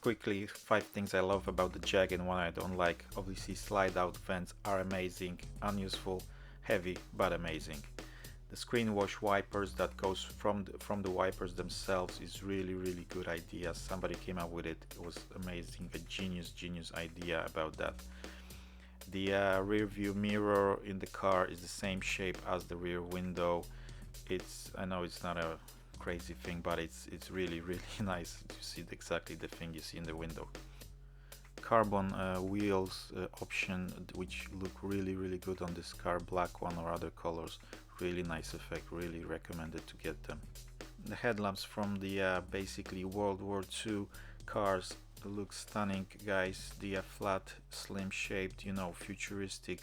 quickly, 5 things I love about the Jag and one I don't like. Obviously, slide out vents are amazing, unuseful, heavy, but amazing. The screen wash wipers that goes from the wipers themselves is really good idea. Somebody came up with it. It was amazing, a genius idea about that. The rear view mirror in the car is the same shape as the rear window. I know it's not a crazy thing, but it's really nice to see exactly the thing you see in the window. Carbon wheels option, which look really good on this car, black one or other colors. Really nice effect, really recommended to get them. The headlamps from the basically World War II cars look stunning, guys. The flat, slim shaped, you know, futuristic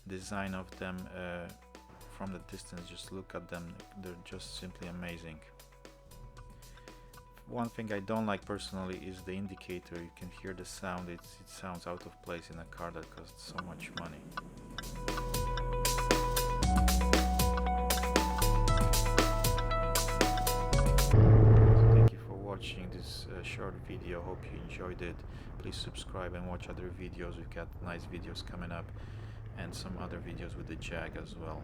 design of them. From the distance, just look at them, they're just simply amazing. One thing I don't like personally is the indicator. You can hear the sound, it sounds out of place in a car that costs so much money. Thank you for watching this short video. Hope you enjoyed it. Please subscribe and watch other videos. We've got nice videos coming up and some other videos with the Jag as well.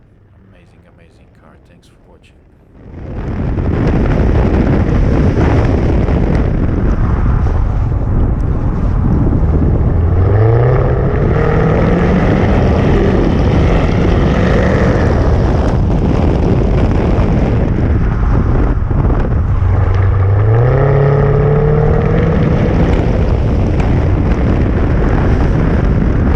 Amazing car. Thanks for watching.